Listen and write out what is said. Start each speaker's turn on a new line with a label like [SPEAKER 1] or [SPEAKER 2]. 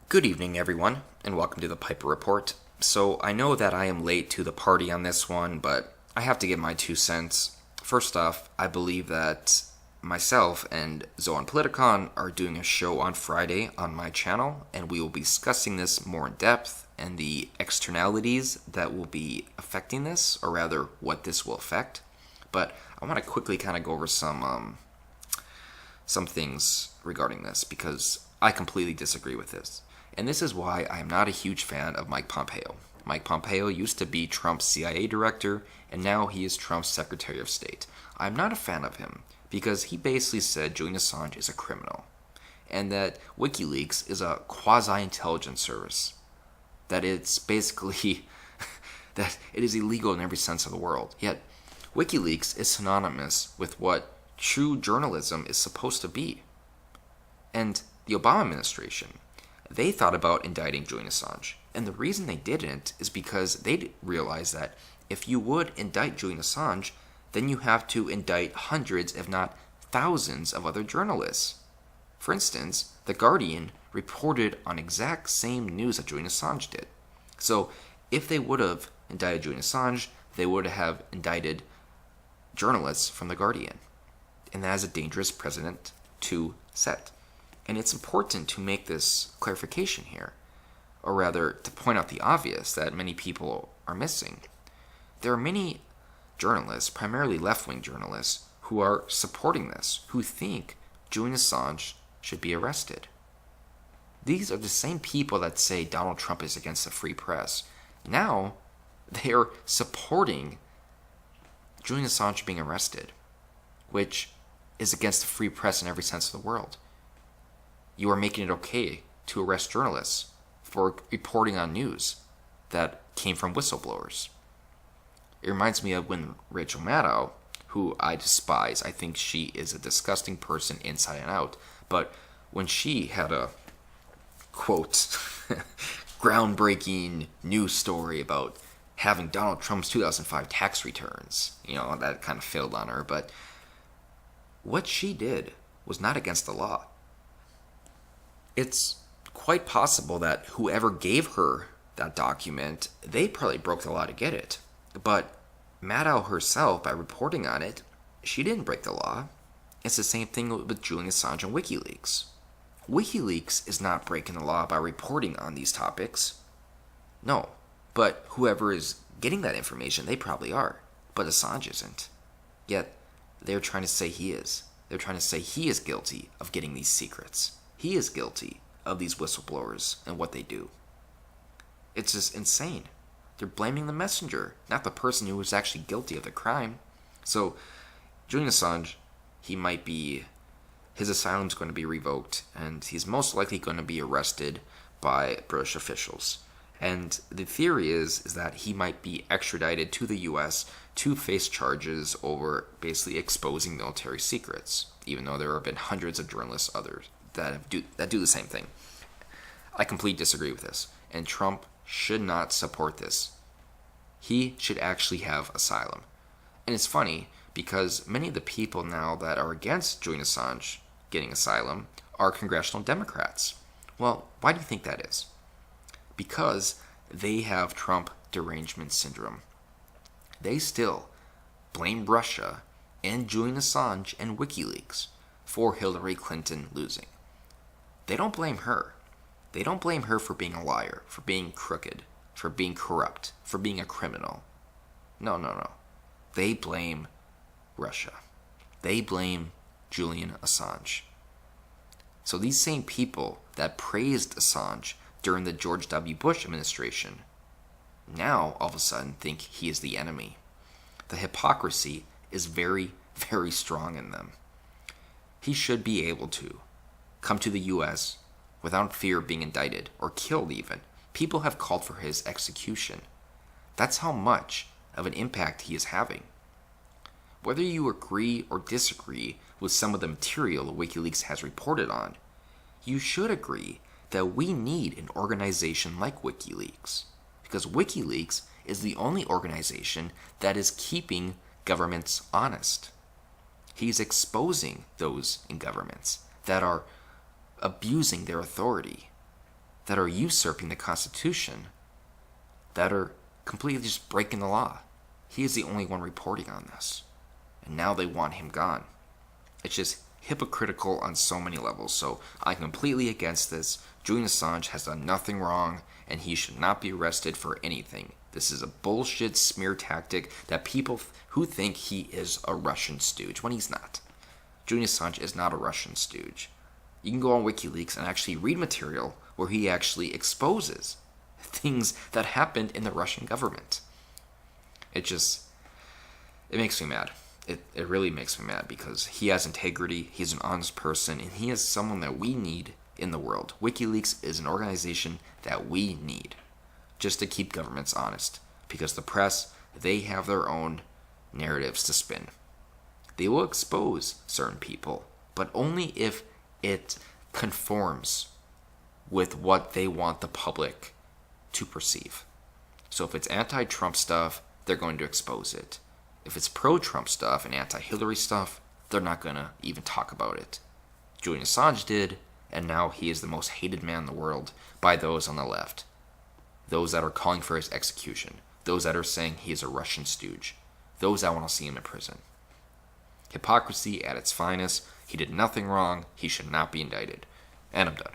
[SPEAKER 1] Good evening, everyone, and welcome to the Piper Report. So, I know that I am late to the party on this one, but I have to give my 2 cents. First off, I believe that myself and Zoan Politicon are doing a show on Friday on my channel, and we will be discussing this more in depth and the externalities that will be affecting this, or rather, what this will affect. But I want to quickly kind of go over some things regarding this, because I completely disagree with this. And this is why I am not a huge fan of Mike Pompeo. Mike Pompeo used to be Trump's CIA director, and now he is Trump's Secretary of State. I'm not a fan of him, because he basically said Julian Assange is a criminal, and that WikiLeaks is a quasi-intelligence service. That it's basically, that it is illegal in every sense of the word. Yet, WikiLeaks is synonymous with what true journalism is supposed to be. And the Obama administration, they thought about indicting Julian Assange. And the reason they didn't is because they realized that if you would indict Julian Assange, then you have to indict hundreds, if not thousands, of other journalists. For instance, The Guardian reported on exact same news that Julian Assange did. So if they would have indicted Julian Assange, they would have indicted journalists from The Guardian. And that is a dangerous precedent to set. And it's important to make this clarification here, or rather, to point out the obvious that many people are missing. There are many journalists, primarily left-wing journalists, who are supporting this, who think Julian Assange should be arrested. These are the same people that say Donald Trump is against the free press. Now, they are supporting Julian Assange being arrested, which is against the free press in every sense of the word. You are making it okay to arrest journalists for reporting on news that came from whistleblowers. It reminds me of when Rachel Maddow, who I despise, I think she is a disgusting person inside and out, but when she had a, quote, groundbreaking news story about having Donald Trump's 2005 tax returns, that kind of failed on her, but what she did was not against the law. It's quite possible that whoever gave her that document, they probably broke the law to get it. But Maddow herself, by reporting on it, she didn't break the law. It's the same thing with Julian Assange and WikiLeaks. WikiLeaks is not breaking the law by reporting on these topics. No, but whoever is getting that information, they probably are. But Assange isn't. Yet, they're trying to say he is. They're trying to say he is guilty of getting these secrets. He is guilty of these whistleblowers and what they do. It's just insane. They're blaming the messenger, not the person who was actually guilty of the crime. So, Julian Assange, his asylum's going to be revoked, and he's most likely going to be arrested by British officials. And the theory is that he might be extradited to the U.S. to face charges over basically exposing military secrets, even though there have been hundreds of journalists, others, that do the same thing. I completely disagree with this, and Trump should not support this. He should actually have asylum. And it's funny, because many of the people now that are against Julian Assange getting asylum are congressional Democrats. Well, why do you think that is? Because they have Trump derangement syndrome. They still blame Russia and Julian Assange and WikiLeaks for Hillary Clinton losing. They don't blame her. They don't blame her for being a liar, for being crooked, for being corrupt, for being a criminal. No. They blame Russia. They blame Julian Assange. So these same people that praised Assange during the George W. Bush administration now all of a sudden think he is the enemy. The hypocrisy is very, very strong in them. He should be able to come to the U.S. without fear of being indicted or killed even. People have called for his execution. That's how much of an impact he is having. Whether you agree or disagree with some of the material that WikiLeaks has reported on, you should agree that we need an organization like WikiLeaks, because WikiLeaks is the only organization that is keeping governments honest. He's exposing those in governments that are abusing their authority, that are usurping the Constitution, that are completely just breaking the law. He is the only one reporting on this. And now they want him gone. It's just hypocritical on so many levels. So I'm completely against this. Julian Assange has done nothing wrong, and he should not be arrested for anything. This is a bullshit smear tactic that people who think he is a Russian stooge, when he's not. Julian Assange is not a Russian stooge. You can go on WikiLeaks and actually read material where he actually exposes things that happened in the Russian government. It makes me mad. It really makes me mad because he has integrity, he's an honest person, and he is someone that we need in the world. WikiLeaks is an organization that we need just to keep governments honest, because the press, they have their own narratives to spin. They will expose certain people, but only if it conforms with what they want the public to perceive. So if it's anti-Trump stuff, they're going to expose it. If it's pro-Trump stuff and anti-Hillary stuff, they're not going to even talk about it. Julian Assange did, and now he is the most hated man in the world by those on the left. Those that are calling for his execution. Those that are saying he is a Russian stooge. Those that want to see him in prison. Hypocrisy at its finest. He did nothing wrong. He should not be indicted. And I'm done.